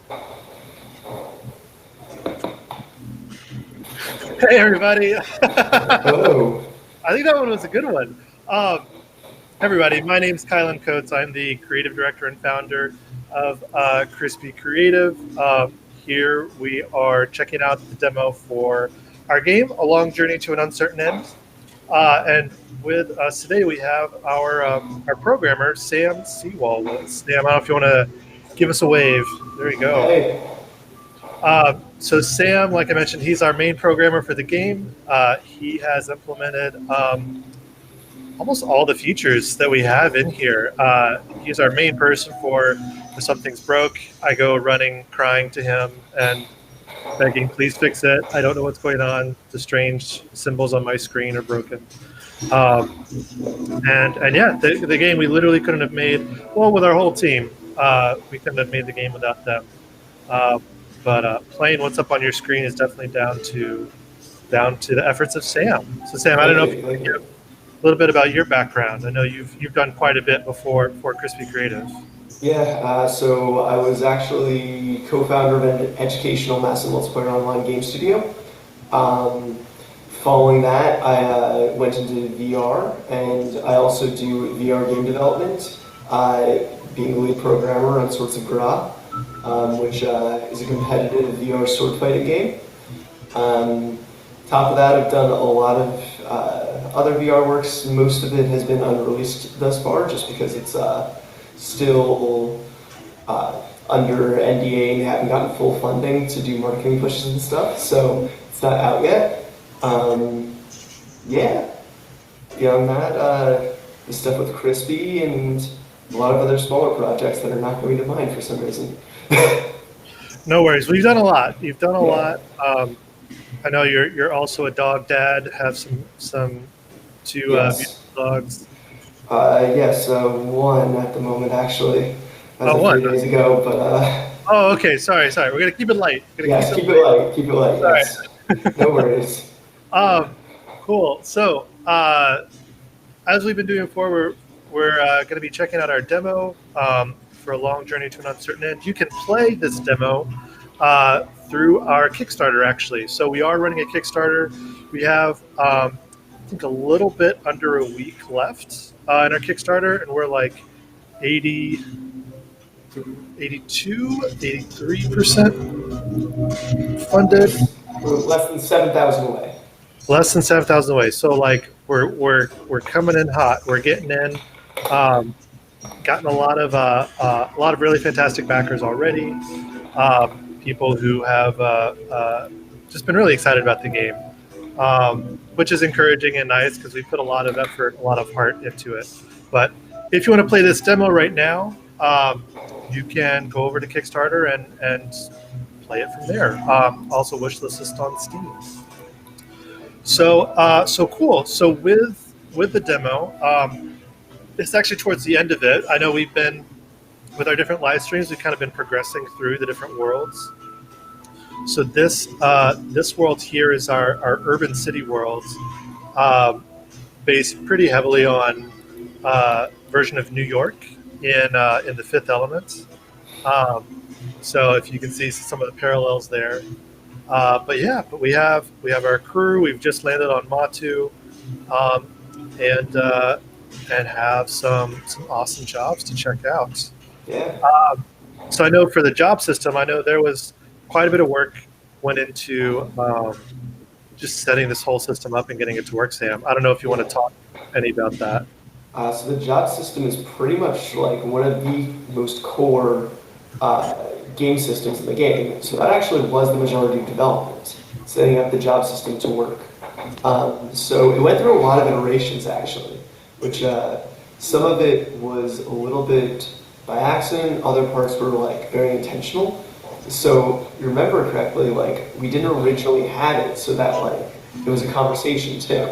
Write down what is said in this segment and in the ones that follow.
Hey, everybody. Hello. I think that one was a good one. Everybody, my name's Kylan Coates. I'm the creative director and founder of Crispy Creative. Here we are checking out the demo for our game, A Long Journey to an Uncertain End. And with us today, we have our programmer, Sam Seawall. Sam, I don't know if you want to give us a wave. There you go. Hey. So Sam, like I mentioned, he's our main programmer for the game. He has implemented almost all the features that we have in here. He's our main person for if something's broke, I go running, crying to him and begging, please fix it. I don't know what's going on. The strange symbols on my screen are broken. And yeah, the game we literally couldn't have made, well, with our whole team, we couldn't have made the game without them. But playing what's up on your screen is definitely down to the efforts of Sam. So Sam, I don't know if you can give a little bit about your background. I know you've done quite a bit before for Crispy Creative. Yeah, so I was actually co-founder of an educational massive multiplayer online game studio. Following that, I went into VR, and I also do VR game development, being the lead programmer on Swords of Gra, which is a competitive VR sword fighting game. Top of that, I've done a lot of other VR works. Most of it has been unreleased thus far, just because it's still under NDA and haven't gotten full funding to do marketing pushes and stuff, so it's not out yet. Yeah, beyond that, the stuff with Crispy and a lot of other smaller projects that are not going to mind for some reason. No worries. Well, you've done a lot. You've done a lot. I know you're also a dog dad. Have some two beautiful dogs. Yes, one at the moment actually. As of 3 days ago, but. Oh, okay. Sorry. We're gonna keep it light. Yes, keep it light. Keep it light. Yes. No worries. Cool. So, as we've been doing before, we're going to be checking out our demo for A Long Journey to an Uncertain End. You can play this demo through our Kickstarter, actually. So we are running a Kickstarter. We have, I think, a little bit under a week left in our Kickstarter, and we're like 82, 83% funded. We're less than 7,000 away. Less than 7,000 away. So like we're coming in hot. We're getting in. Gotten a lot of really fantastic backers already. People who have just been really excited about the game, which is encouraging and nice because we put a lot of effort, a lot of heart into it. But if you want to play this demo right now, you can go over to Kickstarter and play it from there. Also, wishlist is on Steam. So cool. So with the demo, it's actually towards the end of it. I know we've been, with our different live streams, we've kind of been progressing through the different worlds. So this world here is our urban city world, based pretty heavily on version of New York in the Fifth Element. So if you can see some of the parallels there. But we have our crew. We've just landed on Matu, and have some awesome jobs to check out. Yeah. So I know for the job system, I know there was quite a bit of work went into just setting this whole system up and getting it to work, Sam. I don't know if you want to talk any about that. So the job system is pretty much like one of the most core game systems in the game. So that actually was the majority of development, setting up the job system to work. So it went through a lot of iterations actually, which some of it was a little bit by accident, other parts were like very intentional. So you remember correctly, like we didn't originally have it so that like it was a conversation too.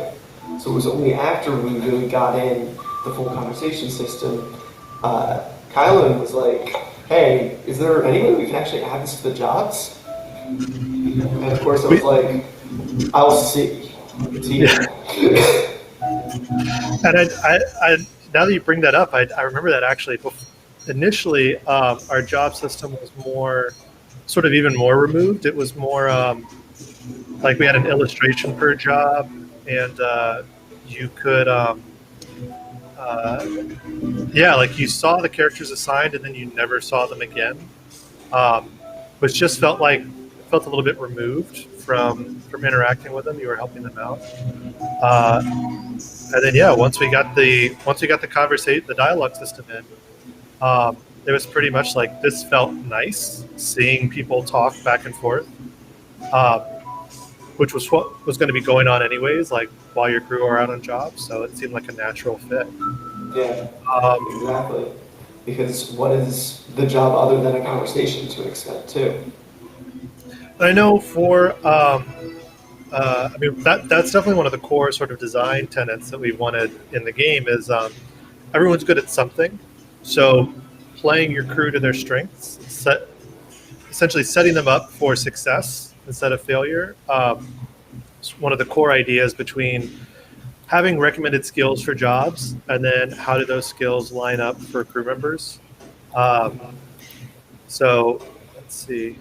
So it was only after we really got in the full conversation system, Kylan was like, hey, is there any way we can actually add this to the jobs? And of course I was like, I'll see. Yeah. And I now that you bring that up, I remember that actually initially our job system was more sort of even more removed. It was more like we had an illustration per job, and you could, uh, yeah, like you saw the characters assigned, and then you never saw them again, um, which just felt a little bit removed from interacting with them. You were helping them out, and then yeah, once we got the conversation, the dialogue system in, it was pretty much like this felt nice seeing people talk back and forth, um, which was what was going to be going on anyways, like while your crew are out on jobs. So it seemed like a natural fit. Yeah, Um, exactly. Because what is the job other than a conversation to an extent too? I know I mean that's definitely one of the core sort of design tenets that we wanted in the game is everyone's good at something, so playing your crew to their strengths, essentially setting them up for success instead of failure. It's one of the core ideas between having recommended skills for jobs and then how do those skills line up for crew members. Um, so let's see.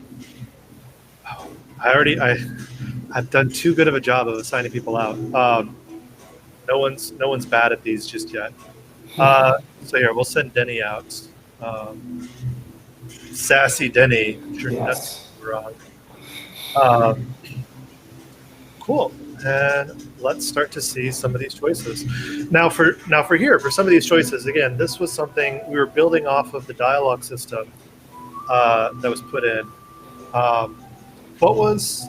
Oh, I've done too good of a job of assigning people out. No one's bad at these just yet. So here we'll send Denny out. Um, Sassy Denny. I'm sure nothing Yes. wrong. Um, cool. And let's start to see some of these choices. For some of these choices, again, this was something we were building off of the dialogue system that was put in. What was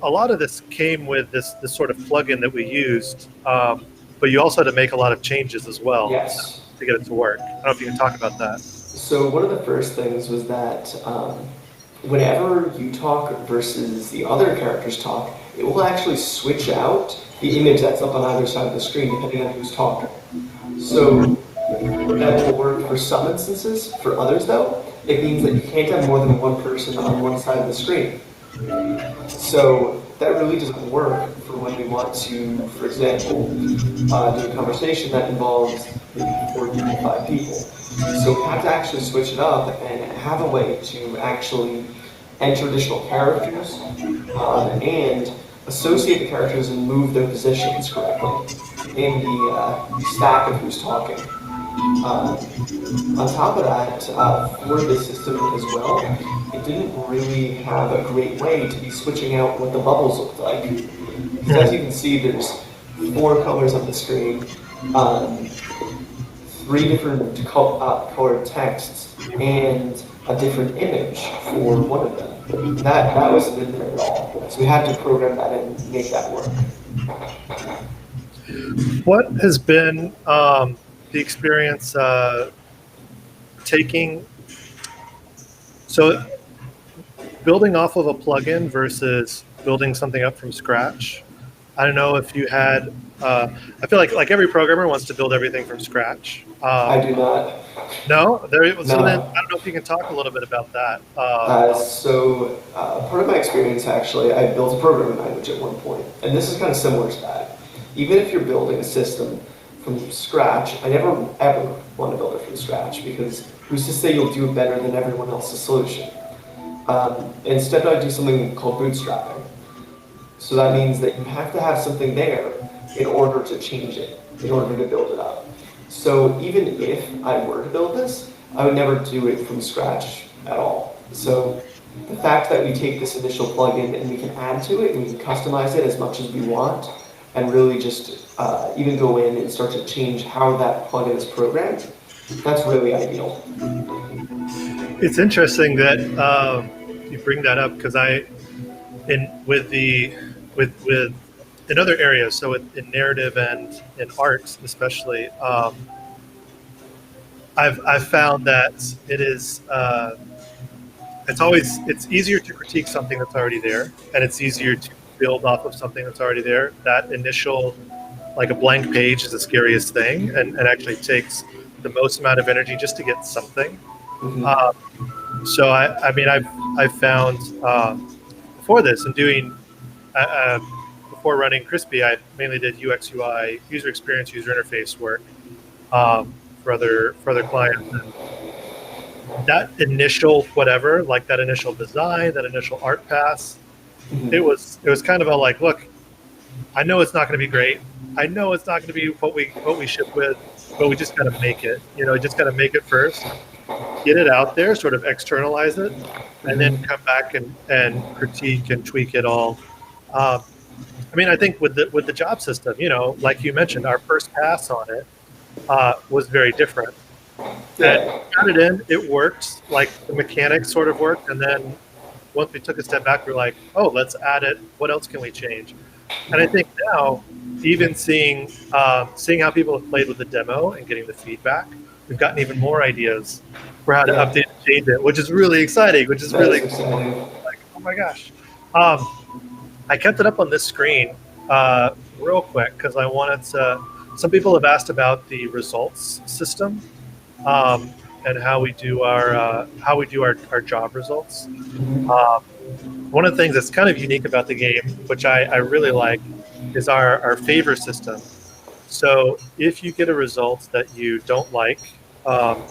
a lot of this came with this sort of plugin that we used, but you also had to make a lot of changes as well Yes. to get it to work. I don't know if you can talk about that. So one of the first things was that whenever you talk versus the other characters talk, it will actually switch out the image that's up on either side of the screen depending on who's talking. So that will work for some instances. For others, though, it means that you can't have more than one person on one side of the screen. So that really doesn't work for when we want to, for example, do a conversation that involves maybe 4 people, 5 people. So we have to actually switch it up and have a way to actually enter additional characters and associate the characters and move their positions correctly in the stack of who's talking. On top of that, for this system as well, it didn't really have a great way to be switching out what the bubbles looked like. Because as you can see, there's 4 colors on the screen, 3 different colored texts, and a different image for one of them. That wasn't in there at all. So we had to program that and make that work. What has been the experience taking so building off of a plugin versus building something up from scratch? I don't know if you had. I feel like every programmer wants to build everything from scratch. I do not. No, there. So then No. I don't know if you can talk a little bit about that. Part of my experience actually, I built a programming language at one point, and this is kind of similar to that. Even if you're building a system from scratch, I never ever want to build it from scratch because who's to say you'll do it better than everyone else's solution? Instead, I do something called bootstrapping. So that means that you have to have something there in order to change it, in order to build it up. So even if I were to build this, I would never do it from scratch at all. So the fact that we take this initial plugin and we can add to it and we can customize it as much as we want and really just even go in and start to change how that plugin is programmed, that's really ideal. It's interesting that you bring that up because with in other areas, so in narrative and in art especially, I've found that it's easier to critique something that's already there, and it's easier to build off of something that's already there. That initial, like a blank page, is the scariest thing, and actually takes the most amount of energy just to get something. Mm-hmm. So I mean I've found before this and doing before running Crispy, I mainly did UX UI, user experience, user interface work for other clients. And that initial whatever, like that initial design, that initial art pass, it was kind of a like, look, I know it's not going to be great. I know it's not going to be what we ship with, but we just got to make it. Just got to make it first, get it out there, sort of externalize it, and then come back and critique and tweak it all. Um, I mean, I think with the job system, like you mentioned, our first pass on it was very different. And Yeah. got it in, it worked. Like the mechanics sort of worked, and then once we took a step back, we're like, oh, let's add it. What else can we change? And I think now, even seeing how people have played with the demo and getting the feedback, we've gotten even more ideas for how to Yeah. update and change it, which is really exciting. Which is That is really exciting. like, oh my gosh. Um, I kept it up on this screen real quick because I wanted to. Some people have asked about the results system um, and how we do our job results. Um, One of the things that's kind of unique about the game, which I really like, is our favor system. So if you get a result that you don't like, um,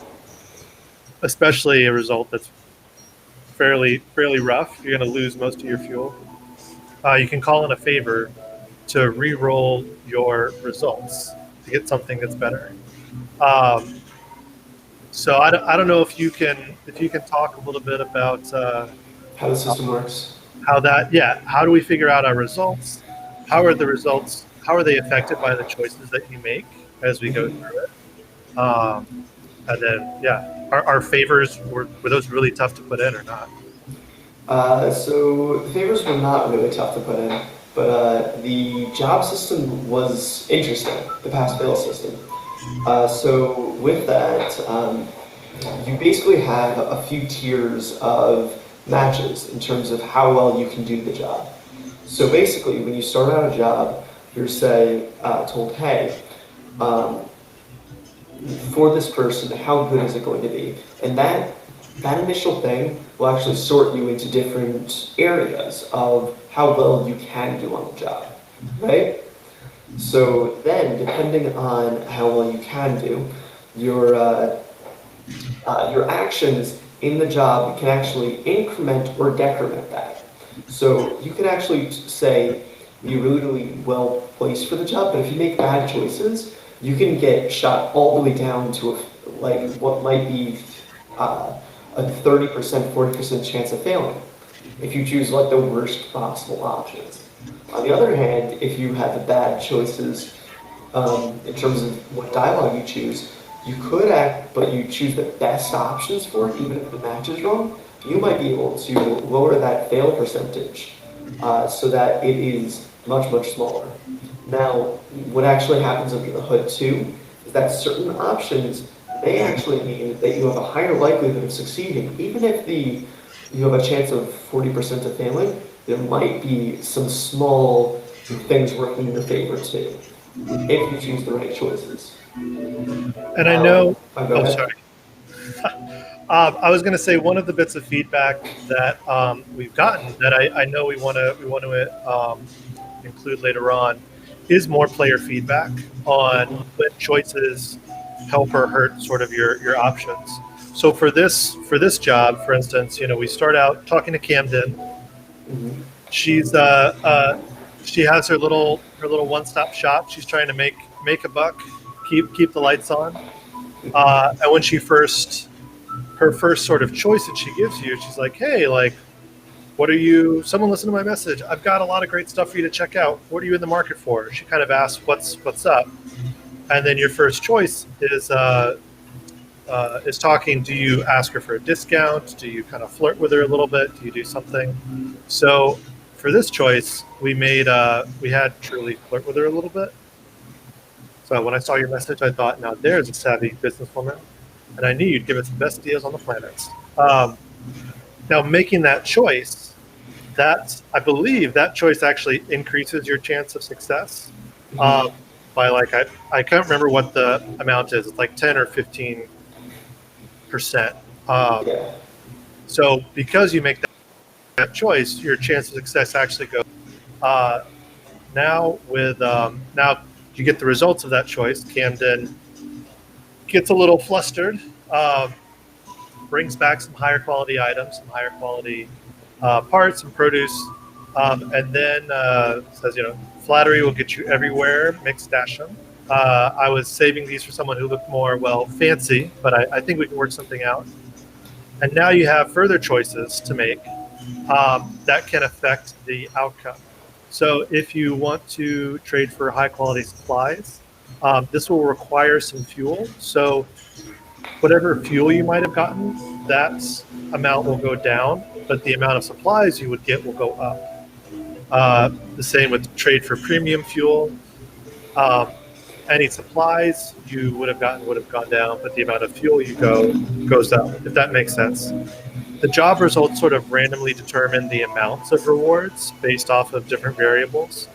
especially a result that's fairly rough, you're going to lose most of your fuel. You can call in a favor to re-roll your results to get something that's better. Um, so I don't know if you can talk a little bit about How the system works. how do we figure out our results? How are the results? How are they affected by the choices that you make as we go Mhm. through it? And then our favors were those really tough to put in or not? So the favors were not really tough to put in, but the job system was interesting, the pass-fail system. So with that, you basically have a few tiers of matches in terms of how well you can do the job. So basically, when you start out a job, you're told, hey, um, for this person, how good is it going to be? And that initial thing will actually sort you into different areas of how well you can do on the job, right? So then, depending on how well you can do, your your actions in the job can actually increment or decrement that. So you can actually say you're really, really well placed for the job, but if you make bad choices, you can get shot all the way down to like what might be a 30%, 40% chance of failing if you choose like the worst possible options. On the other hand, if you have the bad choices in terms of what dialogue you choose, you could act, but you choose the best options for it, even if the match is wrong, you might be able to lower that fail percentage so that it is much, much smaller. Now, what actually happens under the hood too is that certain options may actually mean that you have a higher likelihood of succeeding. Even if you have a chance of 40% of failing, there might be some small things working in your favor too, if you choose the right choices. And I Now, know. go Oh, ahead. sorry. I was going to say one of the bits of feedback that we've gotten that I know we want to include later on is more player feedback on when choices help or hurt sort of your options. So for this job, for instance, we start out talking to Camden. Mhm. She's she has her little one-stop shop. She's trying to make a buck, keep the lights on. And when her first sort of choice that she gives you, she's like, hey, like, what are you, someone listen to my message, I've got a lot of great stuff for you to check out, what are you in the market for? She kind of asks what's up, and then your first choice is talking. Do you ask her for a discount? Do you kind of flirt with her a little bit? Do you do something? So for this choice, we had Truly flirt with her a little bit. So when I saw your message, I thought, now there's a savvy businesswoman, and I knew you'd give us the best deals on the planet. Um, Now, making that choice, I believe that choice actually increases your chance of success Mhm. um, by like I can't remember what the amount is. It's like 10 or 15%. Um, Yeah. so because you make that choice, your chance of success actually goes. Uh, now you get the results of that choice. Camden gets a little flustered, um, brings back some higher quality items, some higher quality parts and produce, and then says, flattery will get you everywhere. Mix stash them. I was saving these for someone who looked more, fancy, but I think we can work something out. And now you have further choices to make that can affect the outcome. So if you want to trade for high quality supplies, this will require some fuel. So whatever fuel you might have gotten, that amount will go down, but the amount of supplies you would get will go up. The same with trade for premium fuel. Any supplies you would have gotten would have gone down, but the amount of fuel you goes up, if that makes sense. The job results sort of randomly determine the amounts of rewards based off of different variables.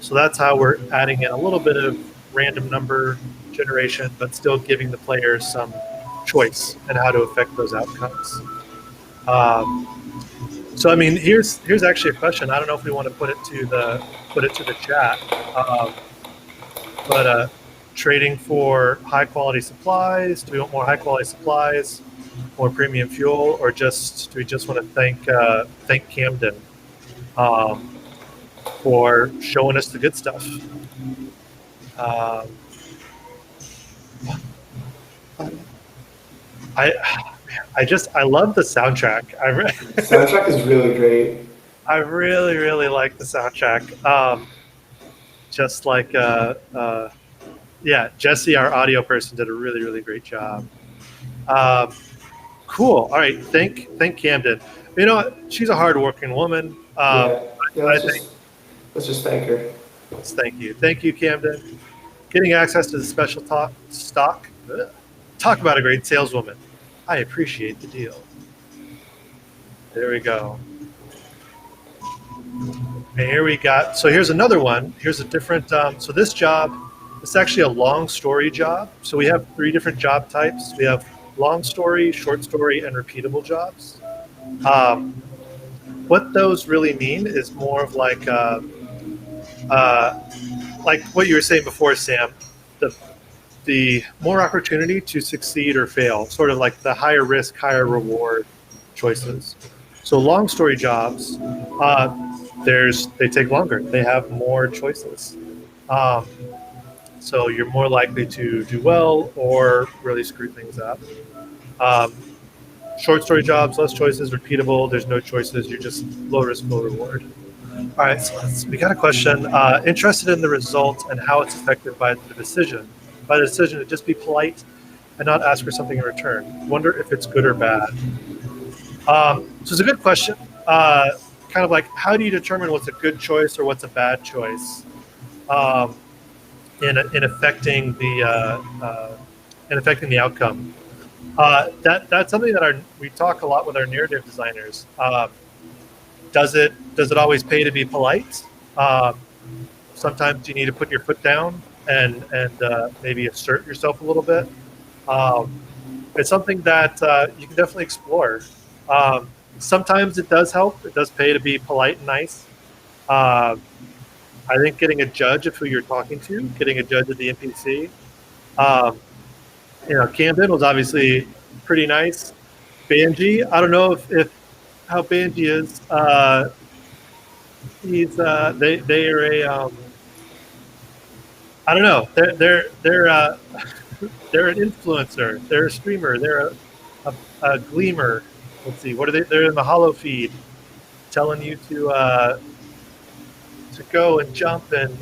So that's how we're adding in a little bit of random number generation, but still giving the players some choice in how to affect those outcomes. So I mean, here's actually a question. I don't know if we want to put it to the chat. But trading for high quality supplies, do we want more high quality supplies, more premium fuel, or do we just want to thank Camden for showing us the good stuff? I love the soundtrack. The soundtrack is really great. I really like the soundtrack. Just like Jesse, our audio person, did a really great job. Cool. All right, thank Camden. You know what? She's a hardworking woman. Let's just thank her. Thank you, Camden. Getting access to the special stock. Talk about a great saleswoman. I appreciate the deal. There we go. And here we got, so here's another one. Here's a different, so this job, it's actually a long story job. So we have 3 different job types. We have long story, short story, and repeatable jobs. What those really mean is more of like what you were saying before, Sam, the more opportunity to succeed or fail, sort of like the higher risk, higher reward choices. So long story jobs, they take longer. They have more choices. So you're more likely to do well or really screw things up. Short story jobs, less choices, repeatable. There's no choices. You're just low risk, low reward. All right, so we got a question. Interested in the result and how it's affected by the decision. By the decision to just be polite and not ask for something in return. Wonder if it's good or bad. So it's a good question. Kind of like, how do you determine what's a good choice or what's a bad choice in affecting the outcome? That's something that we talk a lot with our narrative designers. Does it always pay to be polite? Sometimes you need to put your foot down and maybe assert yourself a little bit. It's something that you can definitely explore. Sometimes it does help. It does pay to be polite and nice. I think getting a judge of who you're talking to, getting a judge of the NPC. Camden was obviously pretty nice. Banji, I don't know if how Banji is. They are a I don't know. They're they're an influencer. They're a streamer. They're a gleamer. Let's see. What are they? They're in the hollow feed, telling you to go and jump and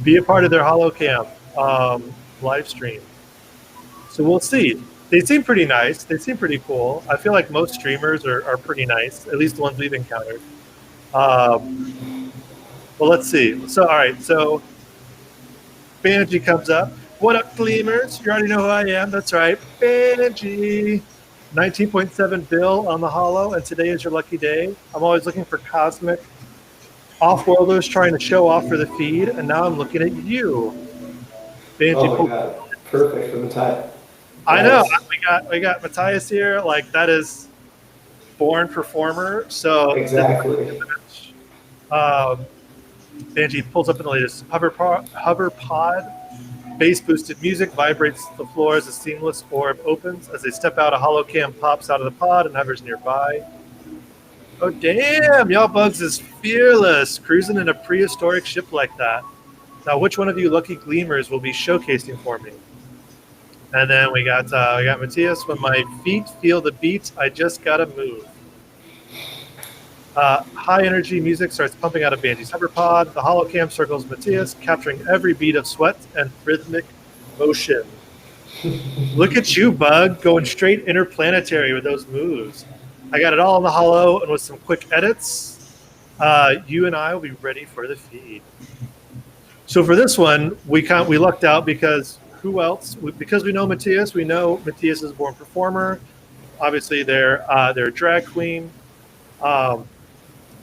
be a part of their HoloCamp live stream. So we'll see. They seem pretty nice. They seem pretty cool. I feel like most streamers are pretty nice, at least the ones we've encountered. Well, let's see. So, all right. So Banji comes up. What up, Gleamers? You already know who I am. That's right. Banji. 19.7 bill on the holo, and today is your lucky day. I'm always looking for cosmic off-worlders trying to show off for the feed, and now I'm looking at you. Banji. Oh my God. Perfect for Matthias. I know. We got Matthias here. Like, that is born performer. So exactly. Banji pulls up in the latest hover pod Bass boosted music vibrates the floor as a seamless orb opens. As they step out, a hollow cam pops out of the pod and hovers nearby. Oh damn, y'all bugs is fearless, cruising in a prehistoric ship like that. Now, which one of you lucky gleamers will be showcasing for me? And then we got Matthias. When my feet feel the beat, I just gotta move. High energy music starts pumping out of Banji's hoverpod. The holocam circles Matthias, capturing every beat of sweat and rhythmic motion. Look at you, Bug, going straight interplanetary with those moves. I got it all in the holo, and with some quick edits, you and I will be ready for the feed. So for this one, we lucked out because who else? Because we know Matthias. We know Matthias is a born performer. Obviously, they're a drag queen.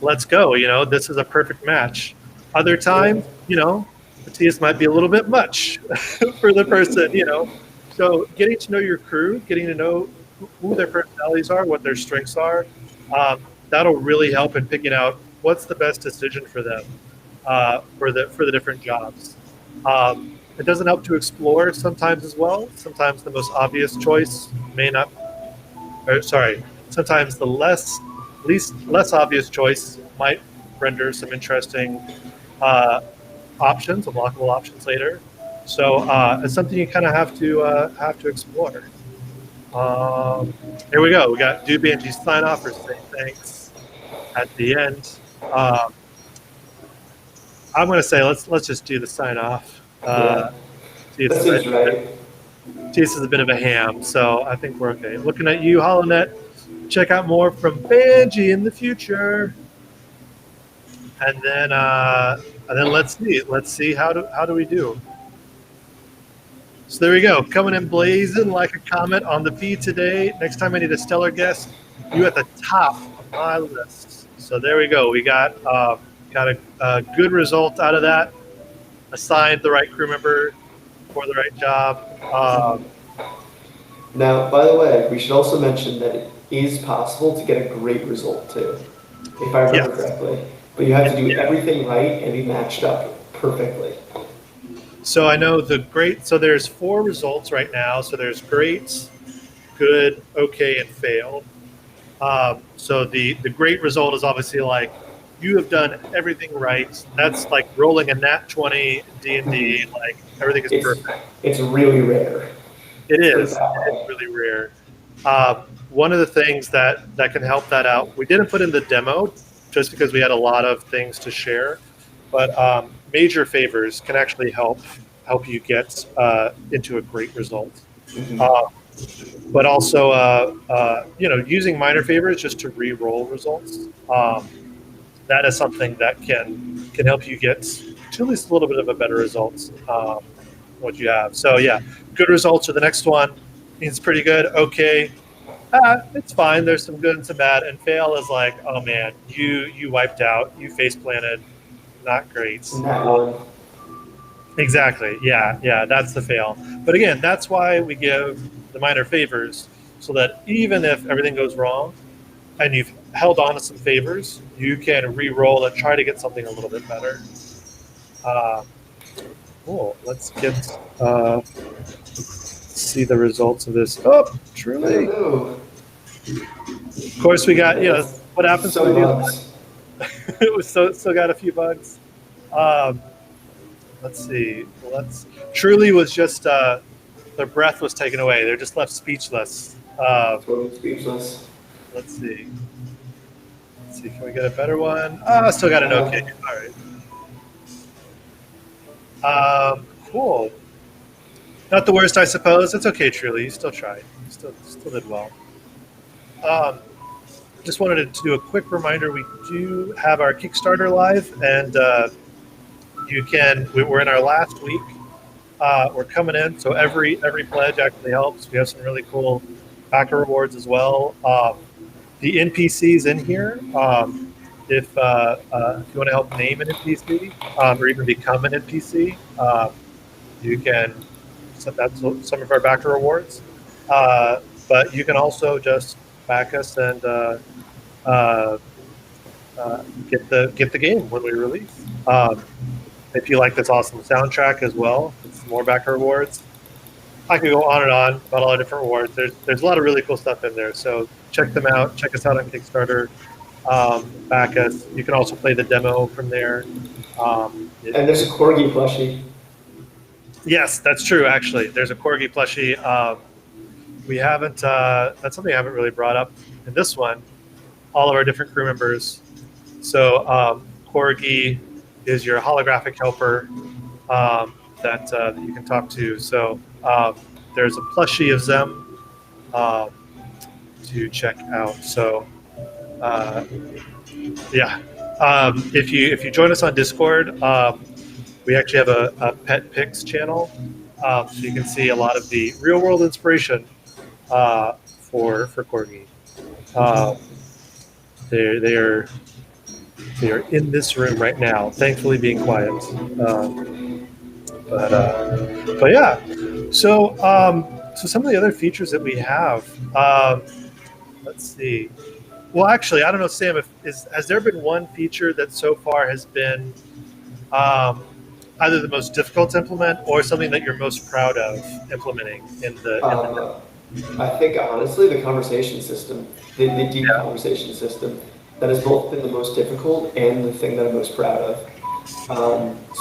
Let's go. This is a perfect match. Other times, Matthias might be a little bit much for the person. So getting to know your crew, getting to know who their personalities are, what their strengths are, that'll really help in picking out what's the best decision for them for the different jobs. It doesn't help to explore sometimes as well. Sometimes the most obvious choice may not. Sometimes the less obvious choice might render some interesting options, unlockable options later. So it's something you kind of have to explore. Here we go. We got do Banji's sign off or say thanks at the end. I'm going to say let's just do the sign off. That seems right. Jace is a bit of a ham, so I think we're okay. Looking at you, HoloNet. Check out more from Banji in the future, and then let's see how do we do. So there we go, coming in blazing like a comet on the feed today. Next time I need a stellar guest, you at the top of my list. So there we go. We got a good result out of that. Assigned the right crew member for the right job. Now, by the way, we should also mention that it is possible to get a great result too, if I remember correctly. But you have to do everything right and be matched up perfectly. So I know so there's 4 results right now. So there's great, good, okay, and fail. So the great result is obviously like you have done everything right. That's like rolling a nat 20 D&D, like everything is perfect. It's really rare. It is. It's really rare. One of the things that can help that out, we didn't put in the demo just because we had a lot of things to share, but major favors can actually help you get into a great result. Mm-hmm. But also, using minor favors just to re-roll results. That is something that can help you get to at least a little bit of a better result. What you have. So yeah, good results are the next one. It's pretty good. Okay, it's fine. There's some good and some bad. And fail is like, oh man, you wiped out. You face planted. Not great. Exactly. Yeah. That's the fail. But again, that's why we give the minor favors, so that even if everything goes wrong, and you've held on to some favors, you can re-roll and try to get something a little bit better. Cool. Let's see the results of this. Oh, truly. Hello. Of course, we got what happens when we do bugs. It was still got a few bugs. Let's see. Truly was just their breath was taken away. They're just left speechless. Totally speechless. Let's see. Can we get a better one? Still got an okay. All right. Cool. Not the worst, I suppose. It's okay, truly. You still tried. You still did well. Just wanted to do a quick reminder. We do have our Kickstarter live, and we're in our last week. We're coming in, so every pledge actually helps. We have some really cool backer rewards as well. The NPCs in here, if you want to help name an NPC or even become an NPC, you can. That's some of our backer rewards. But you can also just back us and get the game when we release. if you like this awesome soundtrack as well, it's more backer rewards. I could go on and on about all the different rewards. There's a lot of really cool stuff in there. So check them out. Check us out on Kickstarter. Back us. You can also play the demo from there. And there's a corgi plushie. Yes, that's true. Actually, there's a corgi plushie. We haven't. That's something I haven't really brought up in this one. All of our different crew members. So corgi is your holographic helper that you can talk to. So there's a plushie of them to check out. So yeah, if you join us on Discord, we actually have a pet pics channel, so you can see a lot of the real world inspiration for corgi. They are in this room right now, thankfully being quiet. But yeah, so some of the other features that we have. Let's see. Well, actually, I don't know, Sam. Has there been one feature that so far has been either the most difficult to implement or something that you're most proud of implementing in the I think honestly, the conversation system, the deep conversation system, that has both been the most difficult and the thing that I'm most proud of.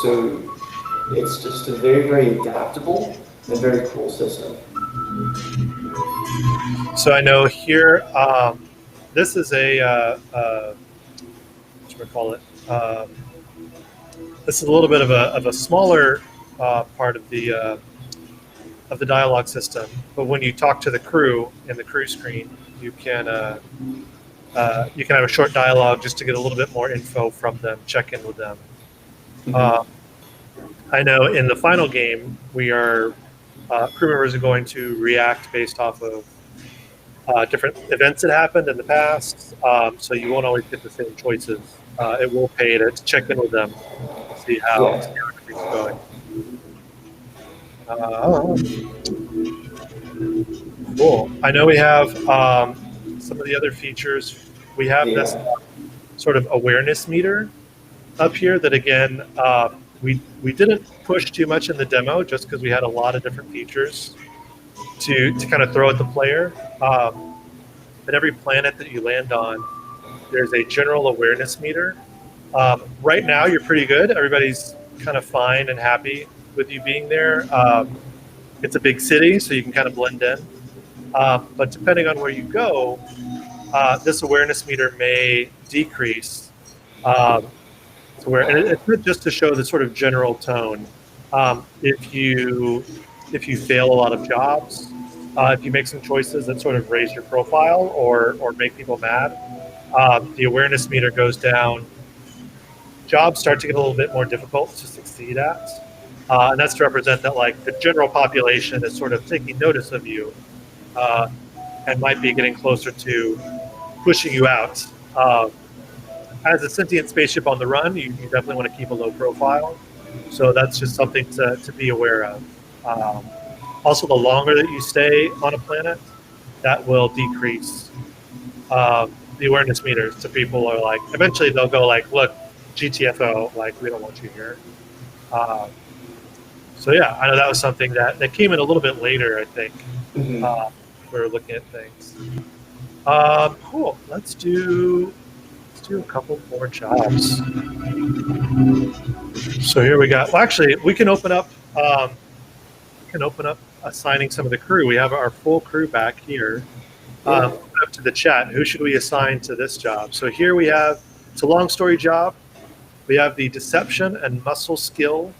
So it's just a very, very adaptable and very cool system. So I know here, this is a what should we call it? This is a little bit of a smaller part of the dialogue system. But when you talk to the crew in the crew screen, you can have a short dialogue just to get a little bit more info from them, check in with them. I know in the final game, we are crew members are going to react based off of different events that happened in the past. So you won't always get the same choices. It will pay to check in with them, see how everything's going. Cool. I know we have some of the other features. We have this sort of awareness meter up here that, again, we didn't push too much in the demo just because we had a lot of different features to kind of throw at the player. At every planet that you land on, there's a general awareness meter. Right now, you're pretty good. Everybody's kind of fine and happy with you being there. It's a big city, so you can kind of blend in. But depending on where you go, this awareness meter may decrease. And it's meant just to show the sort of general tone. If you fail a lot of jobs, if you make some choices that sort of raise your profile or make people mad, the awareness meter goes down. Jobs start to get a little bit more difficult to succeed at. And that's to represent that, like, the general population is sort of taking notice of you and might be getting closer to pushing you out. As a sentient spaceship on the run, you definitely want to keep a low profile. So that's just something to be aware of. Also, the longer that you stay on a planet, that will decrease the awareness meters. So people are like, eventually they'll go like, look, GTFO, like, we don't want you here. So yeah, I know that was something that came in a little bit later, I think. We were looking at things. Cool. Let's do a couple more jobs. So here we got. Well, actually, we can open up. Assigning some of the crew. We have our full crew back here. Up to the chat. Who should we assign to this job? So here we have. It's a long story job. We have the deception and muscle skill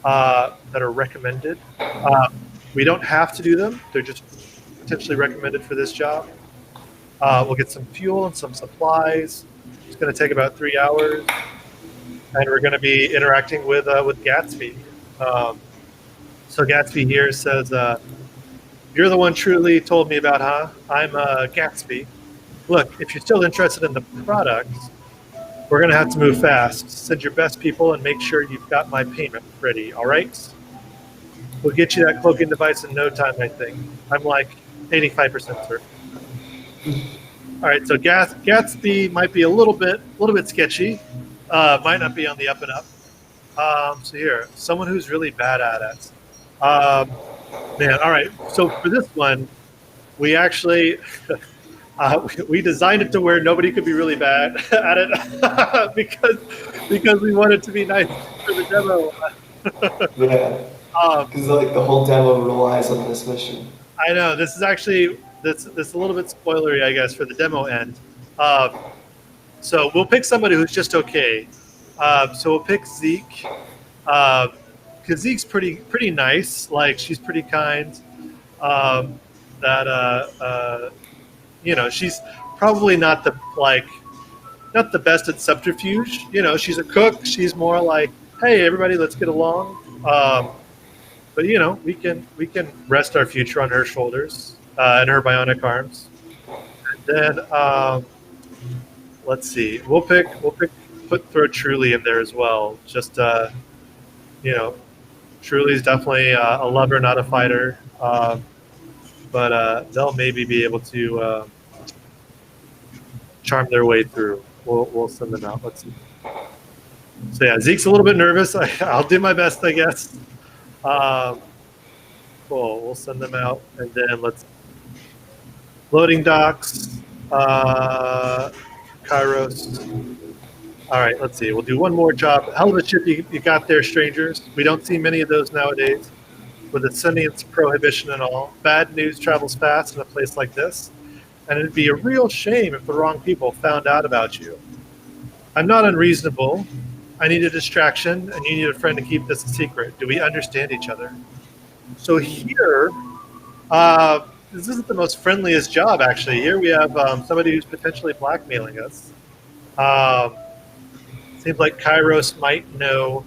that are recommended. We don't have to do them. They're just potentially recommended for this job. We'll get some fuel and some supplies. It's going to take about 3 hours, and we're going to be interacting with Gatsby. So Gatsby here says, "You're the one Truly told me about, huh? I'm Gatsby. Look, if you're still interested in the product, we're going to have to move fast. Send your best people and make sure you've got my payment ready, all right? We'll get you that cloaking device in no time, I think. I'm like 85% certain." All right, so Gatsby might be a little bit sketchy. Might not be on the up and up. So here, someone who's really bad at it. Um, Man, all right. So for this one, we actually we designed it to where nobody could be really bad at it because we wanted to be nice for the demo. Yeah, Um, because like the whole demo relies on this mission. I know this is actually this a little bit spoilery, I guess, for the demo end. Um, so we'll pick somebody who's just okay. So we'll pick Zeke because Zeke's pretty nice. Like she's pretty kind. Um, that she's probably not not the best at subterfuge. She's a cook. She's more like, hey, everybody, let's get along. But we can rest our future on her shoulders and her bionic arms. And then let's see, we'll throw Truly in there as well. Just Truly's definitely a lover, not a fighter. But they'll maybe be able to charm their way through. We'll send them out. Let's see. So yeah, Zeke's a little bit nervous. I'll do my best, I guess. Um, cool. We'll send them out, and then let's loading docks. Kairos. All right. Let's see. We'll do one more job. Hell of a ship you got there, strangers. We don't see many of those nowadays. With its sentience prohibition and all, bad news travels fast in a place like this, and it'd be a real shame if the wrong people found out about you. I'm not unreasonable. I need a distraction, and you need a friend to keep this a secret. Do we understand each other? So here, this isn't the most friendliest job, actually. Here we have somebody who's potentially blackmailing us. Um, Seems like Kairos might know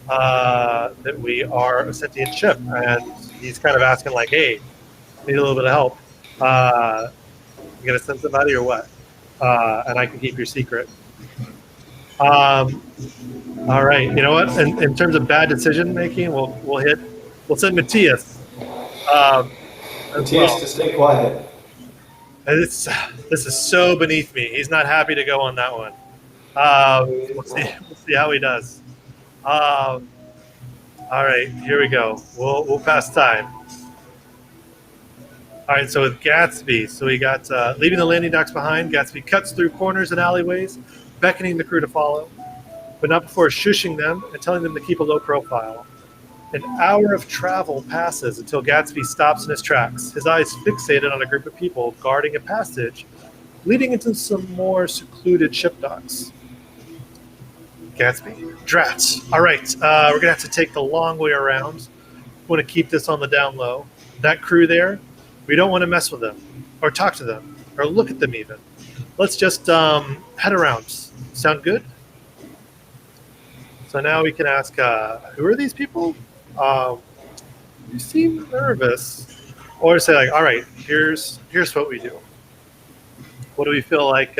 that we are a sentient ship, and he's kind of asking, like, hey, need a little bit of help. You gonna send somebody or what? And I can keep your secret. All right. You know what? In terms of bad decision making, we'll send Matthias as Matthias well. to stay quiet. And this is so beneath me. He's not happy to go on that one. We'll see how he does. All right, here we go. We'll pass time. All right, so with Gatsby, so we got leaving the landing docks behind. Gatsby cuts through corners and alleyways, beckoning the crew to follow, but not before shushing them and telling them to keep a low profile. An hour of travel passes until Gatsby stops in his tracks, his eyes fixated on a group of people guarding a passage leading into some more secluded ship docks. Gatsby, drats. All right, we're going to have to take the long way around. We want to keep this on the down low. That crew there, we don't want to mess with them or talk to them or look at them even. Let's just head around. Sound good? So now we can ask, who are these people? You seem nervous. Or say, like, all right, here's what we do. What do we feel like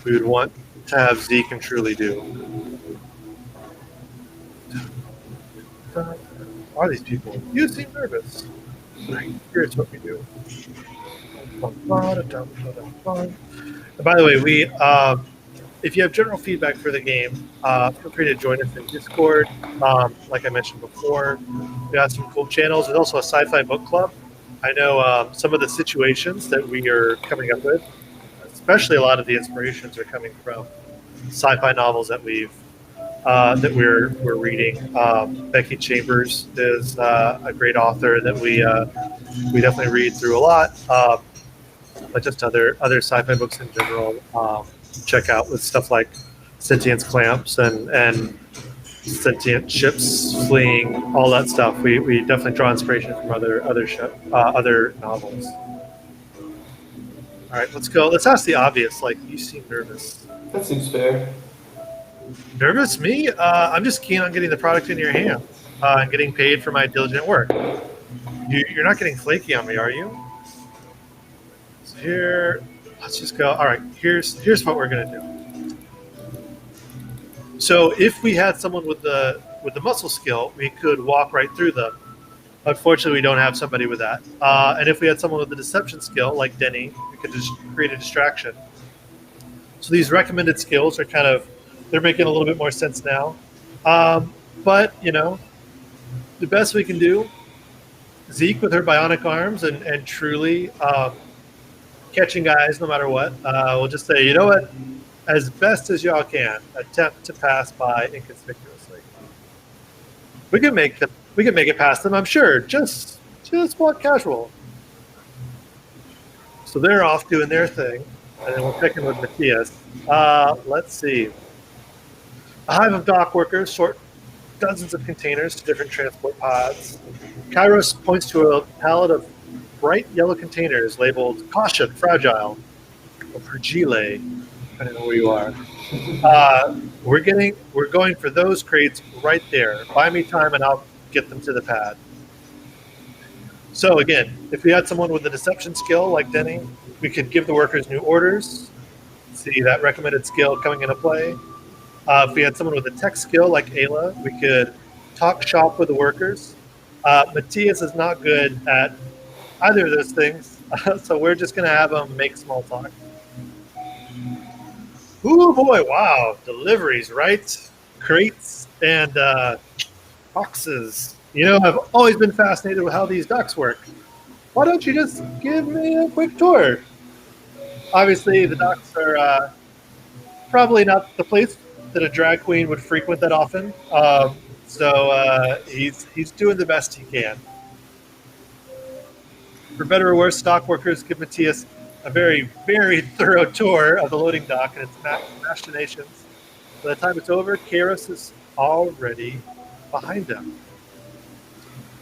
we would want to have Zeke and Truly do? Who are these people? You seem nervous. Here's what we do. And by the way, if you have general feedback for the game, feel free to join us in Discord. Like I mentioned before, we have some cool channels. There's also a sci-fi book club. I know some of the situations that we are coming up with, especially a lot of the inspirations are coming from sci-fi novels that we're reading. Becky Chambers is a great author that we definitely read through a lot, but just other sci-fi books in general. Check out with stuff like sentience clamps and sentient ships fleeing, all that stuff. We definitely draw inspiration from other novels. All right, let's go. Let's ask the obvious. Like, you seem nervous. That seems fair. Nervous? Me? I'm just keen on getting the product in your hands and getting paid for my diligent work. You're not getting flaky on me, are you? So here, let's just go. All right, here's what we're gonna do. So if we had someone with the muscle skill, we could walk right through them. Unfortunately, we don't have somebody with that. And if we had someone with the deception skill, like Denny, we could just create a distraction. So these recommended skills are they're making a little bit more sense now. But the best we can do, Zeke with her bionic arms and truly catching guys no matter what. We'll just say, you know what, as best as y'all can, attempt to pass by inconspicuously. We can make it past them, I'm sure. Just walk casual. So they're off doing their thing, and then we'll check in with Matthias. Let's see. A hive of dock workers sort dozens of containers to different transport pods. Kairos points to a pallet of bright yellow containers labeled "Caution, Fragile," or "Fragile," depending on where you are. We're going for those crates right there. Buy me time, and I'll get them to the pad. So again, if we had someone with a deception skill like Denny, we could give the workers new orders. See that recommended skill coming into play. If we had someone with a tech skill like Ayla, we could talk shop with the workers. Matthias is not good at either of those things, so we're just going to have him make small talk. Ooh, boy, wow. Deliveries, right? Crates and boxes. I've always been fascinated with how these docks work. Why don't you just give me a quick tour? Obviously, the docks are probably not the place that a drag queen would frequent that often. So he's doing the best he can. For better or worse, stock workers give Matthias a very, very thorough tour of the loading dock and its machinations. By the time it's over, Kairos is already behind him.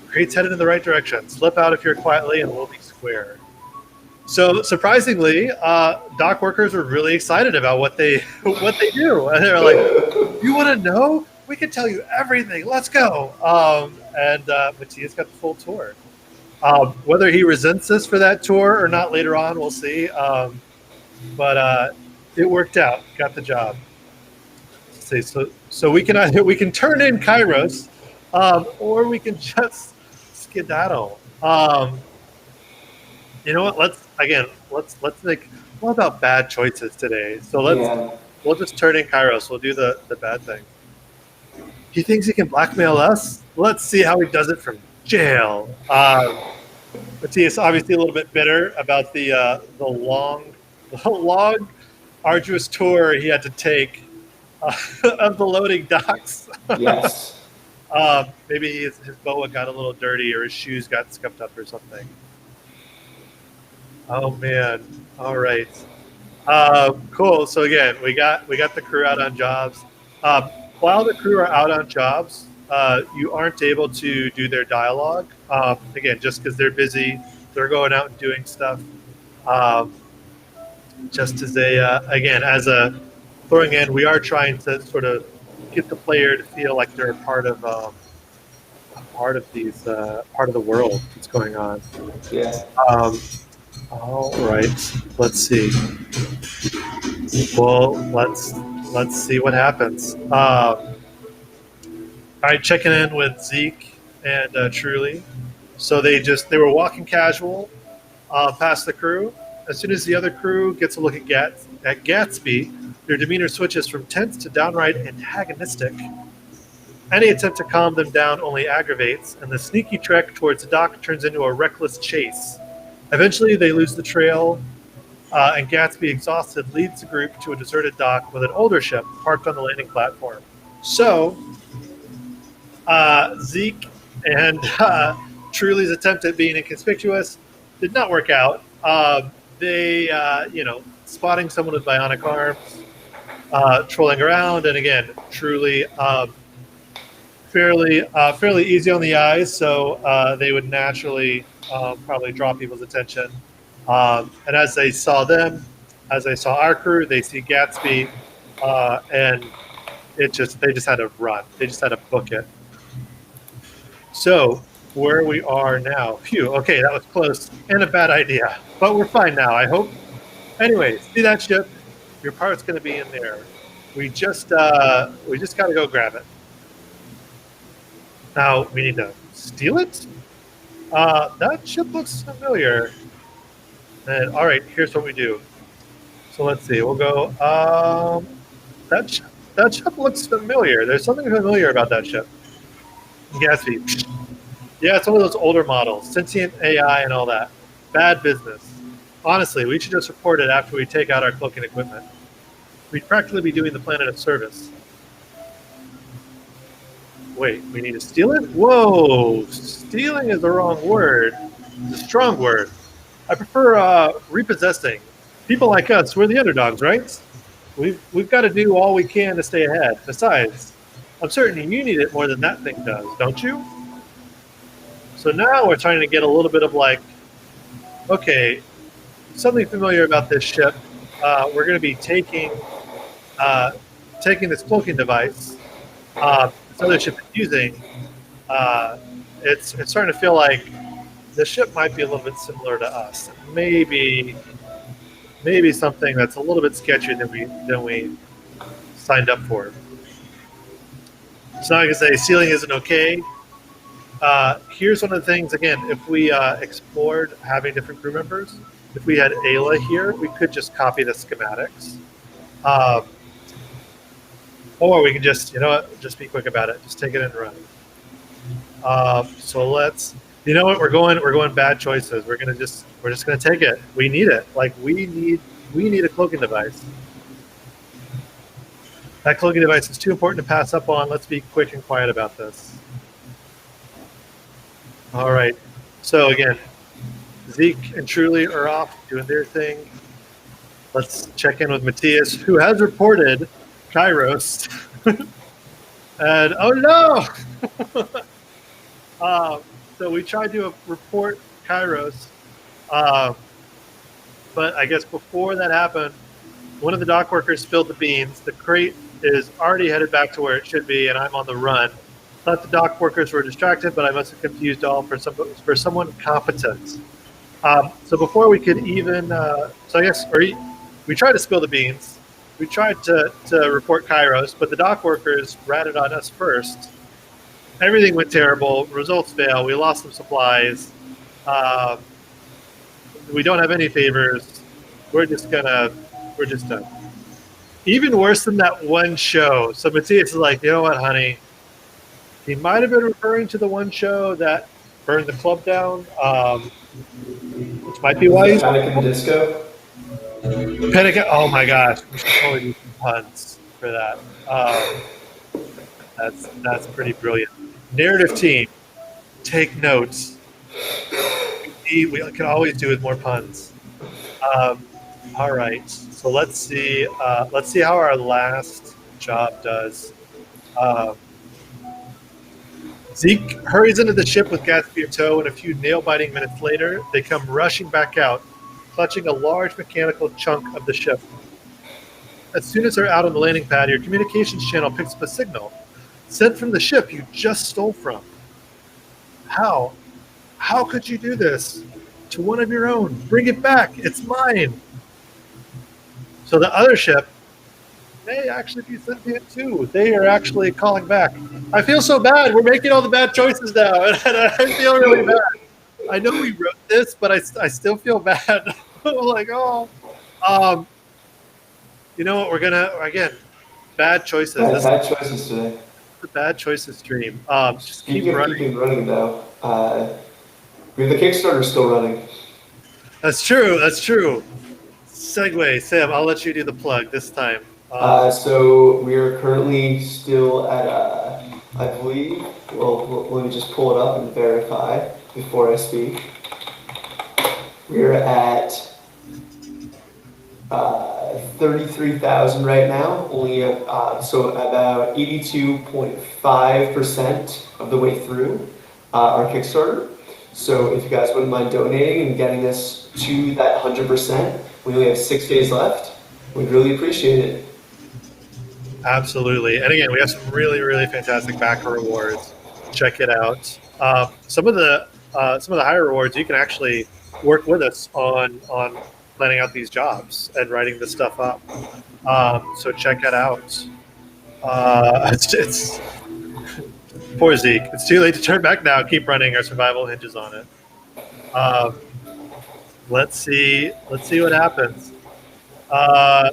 Crate's headed in the right direction. Slip out of here quietly and we'll be square. So surprisingly, dock workers were really excited about what they do. And they're like, "You want to know? We can tell you everything. Let's go." And Matthias got the full tour. Whether he resents this for that tour or not later on, we'll see. But it worked out. Got the job. Let's see, so we can turn in Kairos, or we can just skedaddle. You know what? Let's think all about bad choices today. So we'll just turn in Kairos. We'll do the bad thing. He thinks he can blackmail us. Let's see how he does it from jail. Matthias obviously a little bit bitter about the long, arduous tour he had to take of the loading docks. Yes. Maybe his boa got a little dirty or his shoes got scuffed up or something. Oh man! All right, cool. So again, we got the crew out on jobs. While the crew are out on jobs, you aren't able to do their dialogue. Again, just because they're busy, they're going out and doing stuff. Just as as a throwing in, we are trying to sort of get the player to feel like they're part of part of the world that's going on. Yeah. All right, let's see. Well, let's see what happens. All right, checking in with Zeke and Truly. So they were walking casual past the crew. As soon as the other crew gets a look at Gatsby, their demeanor switches from tense to downright antagonistic. Any attempt to calm them down only aggravates, and the sneaky trek towards the dock turns into a reckless chase. Eventually, they lose the trail, and Gatsby, exhausted, leads the group to a deserted dock with an older ship parked on the landing platform. So, Zeke and Truly's attempt at being inconspicuous did not work out. They, spotting someone with bionic arms, trolling around, and again, Truly fairly easy on the eyes, so they would naturally probably draw people's attention. And as they saw our crew, they see Gatsby, and they just had to run. They just had to book it. So where we are now, phew, okay, that was close and a bad idea, but we're fine now, I hope. Anyways, see that ship? Your part's going to be in there. We just got to go grab it. Now we need to steal it. That ship looks familiar. And all right, here's what we do. So let's see. We'll go. That sh- that ship looks familiar. There's something familiar about that ship. Gatsby. Yeah, it's one of those older models, sentient AI and all that. Bad business. Honestly, we should just report it after we take out our cloaking equipment. We'd practically be doing the planet a service. Wait, we need to steal it? Whoa! Stealing is the wrong word. It's a strong word. I prefer repossessing. People like us, we're the underdogs, right? We've got to do all we can to stay ahead. Besides, I'm certain you need it more than that thing does, don't you? So now we're trying to get a little bit of like, okay, something familiar about this ship. We're going to be uh, taking this cloaking device this other ship is using. Uh, it's starting to feel like the ship might be a little bit similar to us. Maybe something that's a little bit sketchier than we signed up for. So now I can say ceiling isn't okay. Here's one of the things. Again, if we explored having different crew members, if we had Ayla here, we could just copy the schematics, um, or we can just just be quick about it. Just take it and run. So let's. You know what? We're going bad choices. We're just gonna take it. We need it. Like we need a cloaking device. That cloaking device is too important to pass up on. Let's be quick and quiet about this. All right. So again, Zeke and Truly are off doing their thing. Let's check in with Matthias, who has reported Kairos. And oh no! So we tried to report Kairos, uh, but I guess before that happened, one of the dock workers spilled the beans. The crate is already headed back to where it should be, and I'm on the run. Thought the dock workers were distracted, but I must have confused all for someone competent. So before we could even, so I guess, we tried to spill the beans. We tried to report Kairos, but the dock workers ratted on us first. Everything went terrible. Results fail. We lost some supplies. We don't have any favors. We're just done. Even worse than that one show. So Matthias is like, you know what, honey? He might have been referring to the one show that burned the club down, which might be why he's Panic in the Disco. Panic. Oh my gosh, we should totally do some puns for that. That's pretty brilliant. Narrative team, take notes. We can always do with more puns. All right, so let's see how our last job does. Zeke hurries into the ship with Gatsby tow, and a few nail-biting minutes later, they come rushing back out, clutching a large mechanical chunk of the ship. As soon as they're out on the landing pad, your communications channel picks up a signal sent from the ship you just stole from. How? How could you do this to one of your own? Bring it back. It's mine. So the other ship may actually be sentient too. They are actually calling back. I feel so bad. We're making all the bad choices now, and I feel really bad. I know we wrote this, but I still feel bad. I'm like, oh. You know what? We're gonna again bad choices. Bad choices today. The bad choices stream. Just Keeping running though. The Kickstarter's still running. That's true. That's true. Segue, Sam. I'll let you do the plug this time. So we are currently still at, I believe. Well, let me just pull it up and verify before I speak. We're at 33,000 right now. Only so about 82.5% of the way through our Kickstarter. So if you guys wouldn't mind donating and getting us to that 100%, we only have 6 days left. We'd really appreciate it. Absolutely. And again, we have some really, really fantastic backer rewards. Check it out. Some of the higher rewards, you can actually work with us on planning out these jobs and writing this stuff up. So check it out. It's poor Zeke. It's too late to turn back now. Keep running. Our survival hinges on it. Let's see what happens. Uh,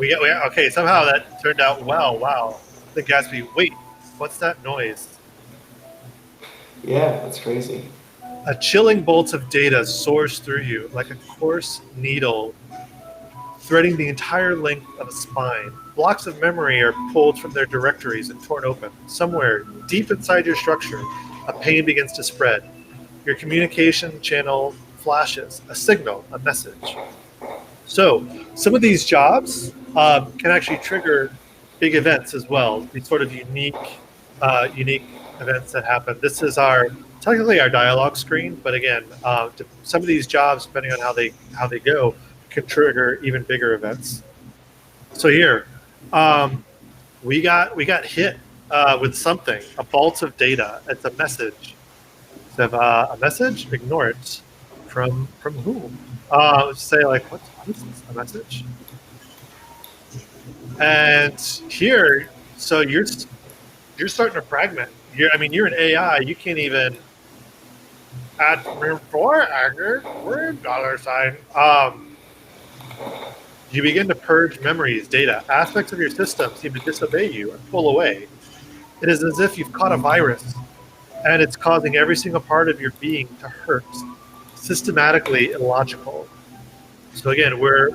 okay. Somehow that turned out well. Wow. The Gatsby. Wait, what's that noise? Yeah, that's crazy. A chilling bolt of data soars through you like a coarse needle threading the entire length of a spine. Blocks of memory are pulled from their directories and torn open. Somewhere, deep inside your structure, a pain begins to spread. Your communication channel flashes, a signal, a message. So, some of these jobs can actually trigger big events as well. These sort of unique events that happen. This is technically our dialogue screen, but again, some of these jobs, depending on how they go, can trigger even bigger events. So here, we got hit with something, a bolt of data. It's a message. So a message, ignore it. From whom? Let's say like what is this? A message. And here, so you're starting to fragment. You're an AI. You can't even add for actor word $sign. You begin to purge memories, data, aspects of your system seem to disobey you and pull away. It is as if you've caught a virus, and it's causing every single part of your being to hurt, systematically illogical. So again, we're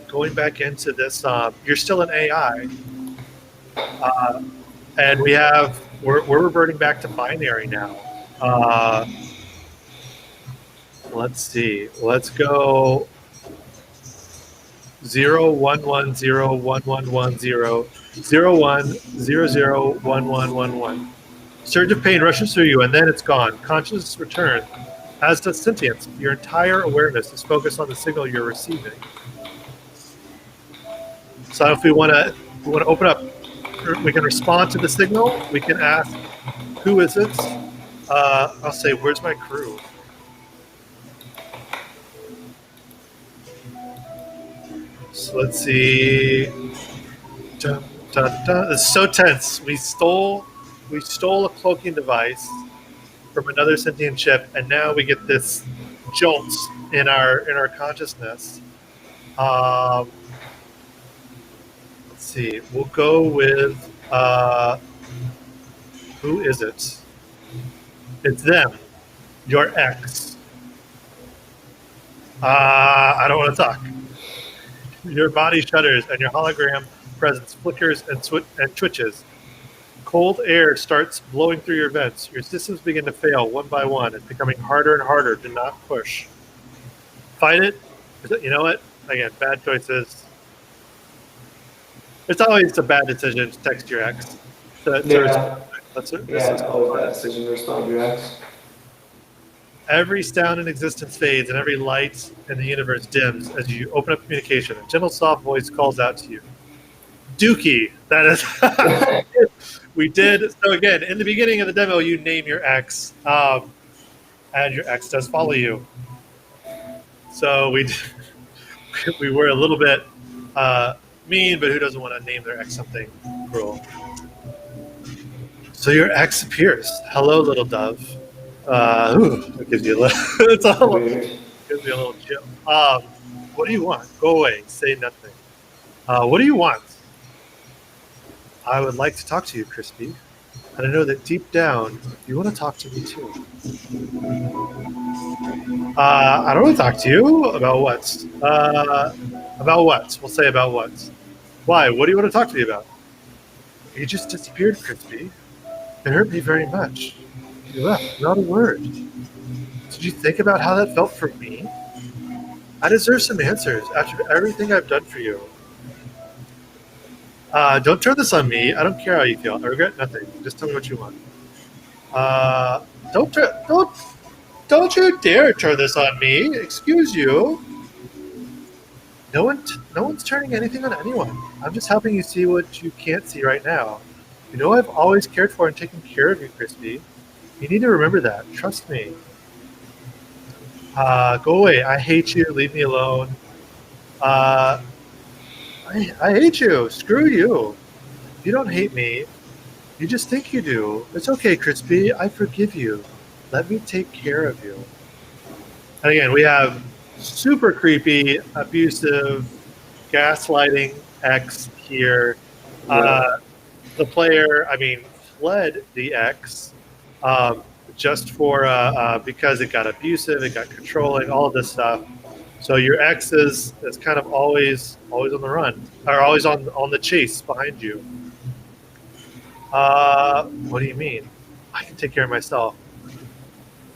going back into this. You're still an AI, and we're reverting back to binary now. Let's see. Let's go 01101111001001111. Surge of pain rushes through you, and then it's gone. Consciousness returns, as does sentience. Your entire awareness is focused on the signal you're receiving. So if we want to open up, we can respond to the signal. We can ask, "Who is it?" I'll say, "Where's my crew?" So let's see. Dun, dun, dun. It's so tense. We stole a cloaking device from another sentient ship, and now we get this jolt in our consciousness. Let's see. We'll go with who is it? It's them. Your ex. I don't want to talk. Your body shudders, and your hologram presence flickers and twitches. Cold air starts blowing through your vents. Your systems begin to fail one by one. It's becoming harder and harder to not push. Fight it. You know what? Again, bad choices. It's always a bad decision to text your ex. It's always a bad decision to respond to your ex. Every sound in existence fades, and every light in the universe dims as you open up communication. A gentle, soft voice calls out to you. Dookie. That is. We did. So again, in the beginning of the demo, you name your ex, and your ex does follow you. So we were a little bit mean, but who doesn't want to name their ex something cruel? So your ex appears. Hello, little dove. It gives you a little. Gives you a little chill. What do you want? Go away. Say nothing. What do you want? I would like to talk to you, Crispy. And I know that deep down, you want to talk to me too. I don't want to talk to you about what? About what? We'll say about what. Why? What do you want to talk to me about? You just disappeared, Crispy. It hurt me very much. You left, not a word. Did you think about how that felt for me? I deserve some answers after everything I've done for you. Don't turn this on me. I don't care how you feel. I regret nothing. Just tell me what you want. Don't you dare turn this on me. Excuse you. No one's turning anything on anyone. I'm just helping you see what you can't see right now. You know I've always cared for and taken care of you, Crispy. You need to remember that. Trust me. Go away. I hate you. Leave me alone. I hate you. Screw you. You don't hate me. You just think you do. It's okay, Crispy. I forgive you. Let me take care of you. And again, we have super creepy, abusive, gaslighting ex here. Yeah. The player, I mean, fled the ex um, just for because it got abusive, it got controlling, all of this stuff. So your ex is kind of always on the run, or always on the chase behind you. What do you mean? I can take care of myself.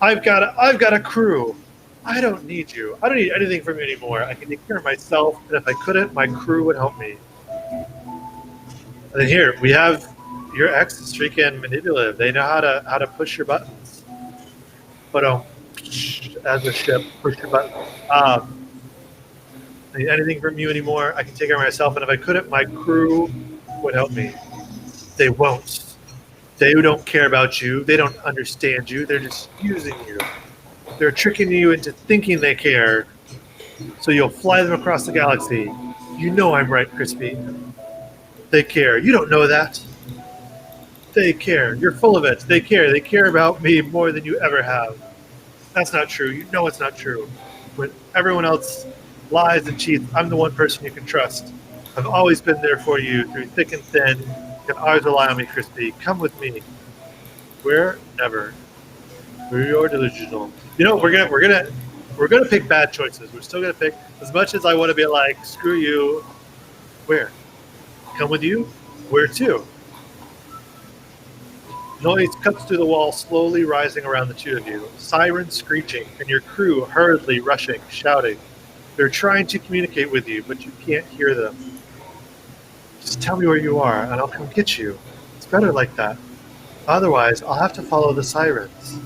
I've got a crew. I don't need you. I don't need anything from you anymore. I can take care of myself, and if I couldn't, my crew would help me. And then here we have your ex is freaking manipulative. They know how to push your buttons. But as a ship, push your buttons. I need anything from you anymore. I can take care of myself, and if I couldn't, my crew would help me. They won't. They don't care about you. They don't understand you. They're just using you. They're tricking you into thinking they care, so you'll fly them across the galaxy. You know I'm right, Crispy. They care. You don't know that. They care. You're full of it. They care. They care about me more than you ever have. That's not true. You know it's not true. When everyone else lies and cheats, I'm the one person you can trust. I've always been there for you through thick and thin. You can always rely on me, Crispy. Come with me. Where? Never. You're delusional. You know, we're gonna pick bad choices. We're still gonna pick as much as I want to be like, screw you. Where? Come with you? Where to? Noise cuts through the wall, slowly rising around the two of you. Sirens screeching, and your crew hurriedly rushing, shouting. They're trying to communicate with you, but you can't hear them. Just tell me where you are, and I'll come get you. It's better like that. Otherwise, I'll have to follow the sirens.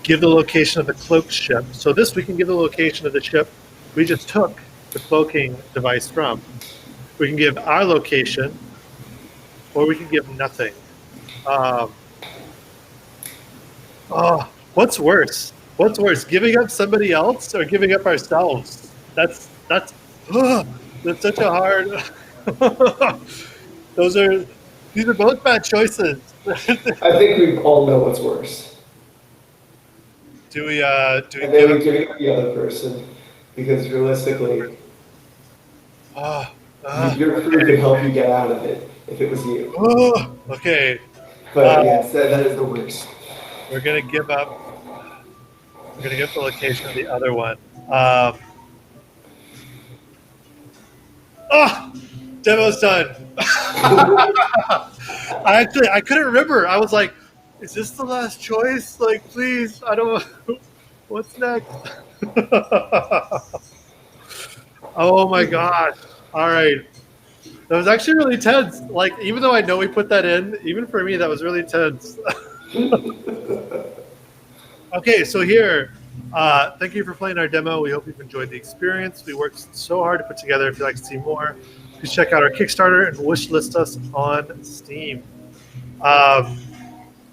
Give the location of the cloaked ship. So this we can give the location of the ship we just took the cloaking device from. We can give our location, or we can give nothing. What's worse? What's worse, giving up somebody else or giving up ourselves? That's such a hard. These are both bad choices. I think we all know what's worse. Do we And give then up? giving up the other person, because realistically, your crew could help you get out of it if it was you. Okay. But yes, that is the worst. We're gonna give up. We're gonna give the location of the other one. Demo's done. I couldn't remember. I was like, is this the last choice? Like, please, I don't. What's next? Oh my gosh! All right, that was actually really tense. Like, even though I know we put that in, even for me, that was really tense. Okay, so here, thank you for playing our demo. We hope you've enjoyed the experience. We worked so hard to put together. If you'd like to see more, please check out our Kickstarter and wish list us on Steam.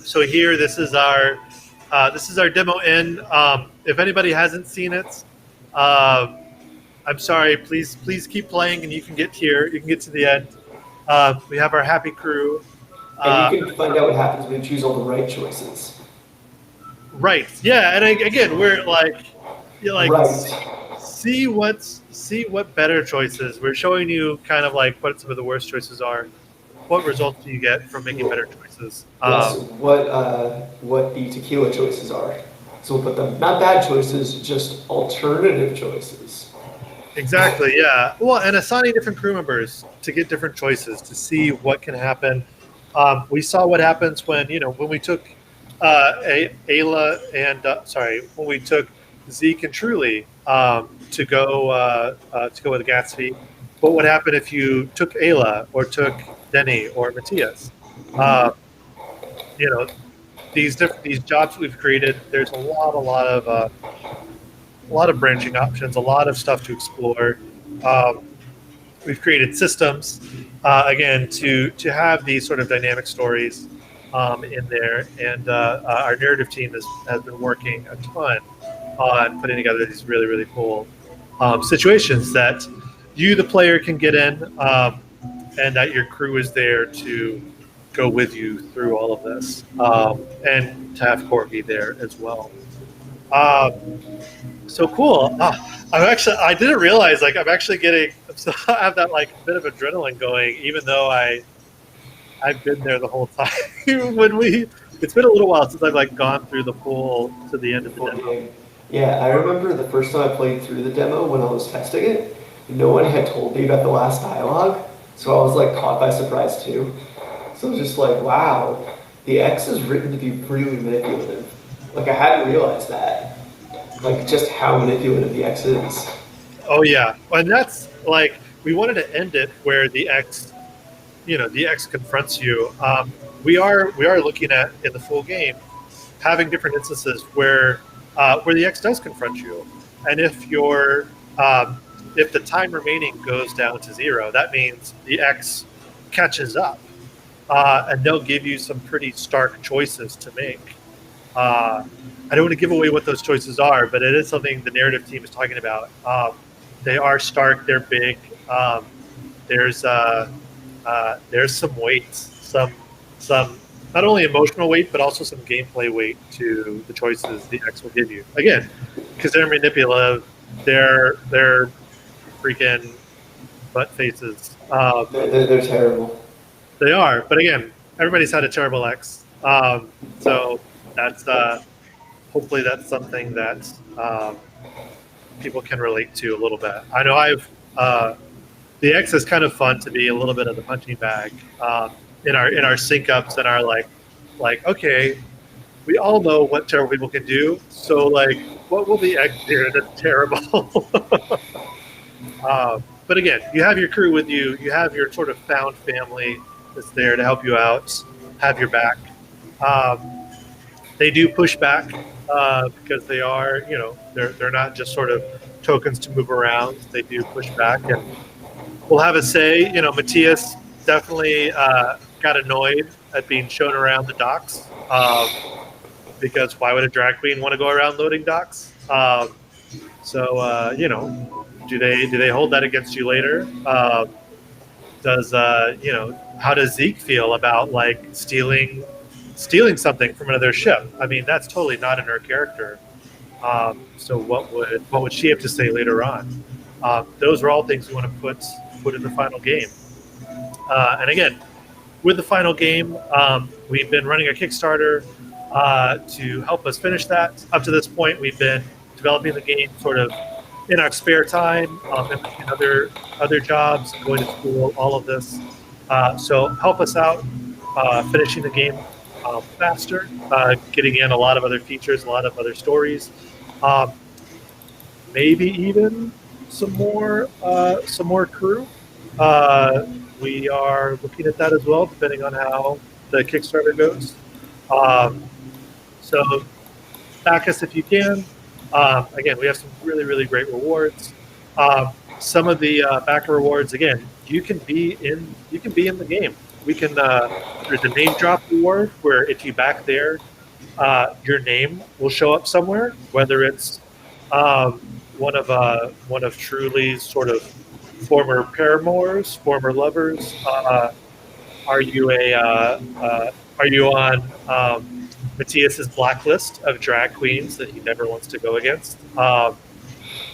So here, this is our demo in. If anybody hasn't seen it, I'm sorry. Please keep playing, and you can get here. You can get to the end. We have our happy crew. And you can find out what happens when you choose all the right choices. Right. Yeah. And again, we're like, Right. see what better choices. We're showing you kind of like what some of the worst choices are. What results do you get from making better choices? Yes, what the tequila choices are. So we'll put them, not bad choices, just alternative choices. Exactly. Yeah. Well, and assigning different crew members to get different choices to see what can happen. We saw what happens when we took Ayla and when we took Zeke and Truly to go with Gatsby. But what happened if you took Ayla or took Denny or Matthias? Uh, you know, these jobs we've created. There's a lot of branching options, a lot of stuff to explore. Um, we've created systems again to have these sort of dynamic stories in there, and our narrative team has been working a ton on putting together these really cool situations that you, the player, can get in, and that your crew is there to go with you through all of this, and to have Court be there as well. So cool. I didn't realize like I'm actually getting, so I have that like bit of adrenaline going, even though I've been there the whole time. It's been a little while since I've like gone through to the end The of the full demo. game. Yeah, I remember the first time I played through the demo when I was testing it, no one had told me about the last dialogue, so I was like caught by surprise too. So I was just like, wow, the X is written to be really manipulative. Like I hadn't realized that. Like just how manipulative the X is. Oh yeah, and that's like we wanted to end it where the X confronts you. We are looking at in the full game having different instances where the X does confront you, and if the time remaining goes down to 0, that means the X catches up, and they'll give you some pretty stark choices to make. I don't want to give away what those choices are, but it is something the narrative team is talking about. They are stark. They're big. There's there's some weight, some not only emotional weight, but also some gameplay weight to the choices the X will give you. Again, because they're manipulative, they're freaking butt faces. They're terrible. They are, but again, everybody's had a terrible X. So that's hopefully that's something that people can relate to a little bit. I know the X is kind of fun to be a little bit of the punching bag in our sync ups and our like okay, we all know what terrible people can do, so like what will the X do that's terrible? But again, you have your crew with you. You have your sort of found family that's there to help you out, have your back. Um, they do push back because they are, they're not just sort of tokens to move around. They do push back, and we'll have a say. Matthias definitely got annoyed at being shown around the docks because why would a drag queen want to go around loading docks? Do they hold that against you later? How does Zeke feel about like stealing something from another ship? I mean, that's totally not in her character. So what would she have to say later on? Those are all things we want to put in the final game. And again, with the final game, we've been running a Kickstarter to help us finish that. Up to this point, we've been developing the game sort of in our spare time, in between other jobs, going to school, all of this. So help us out finishing the game faster, getting in a lot of other features, a lot of other stories, um, maybe even some more crew. Uh, we are looking at that as well, depending on how the Kickstarter goes. Um, so back us if you can. Again, we have some really, really great rewards. Some of the backer rewards, again, you can be in the game. We can. There's a name drop reward where if you back there, your name will show up somewhere, whether it's um, one of Truly's sort of former paramours, former lovers. Are you a are you on Matthias's blacklist of drag queens that he never wants to go against?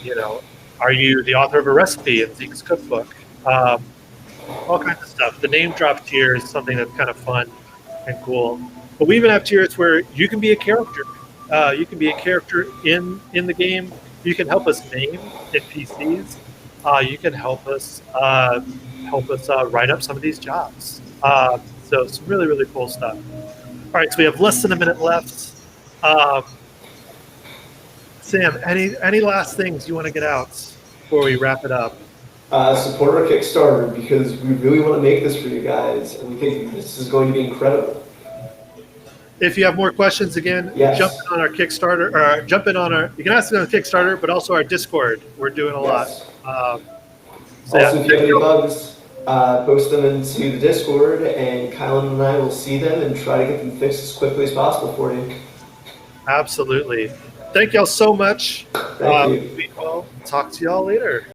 You know, are you the author of a recipe in Zeke's cookbook? All kinds of stuff. The name drop tier is something that's kind of fun and cool. But we even have tiers where you can be a character. You can be a character in the game. You can help us name NPCs. You can help us write up some of these jobs. So some really really cool stuff. All right, so we have less than a minute left. Um, Sam, any last things you want to get out before we wrap it up? Support our Kickstarter because we really want to make this for you guys, and we think this is going to be incredible. If you have more questions, again, Yes. jump in on our Kickstarter, or jump in on our. You can ask it on Kickstarter, but also our Discord. We're doing a Yes. lot. Also, if you have any bugs, post them into the Discord, and Kylan and I will see them and try to get them fixed as quickly as possible for you. Absolutely. Thank y'all so much. Thank you. We will talk to y'all later.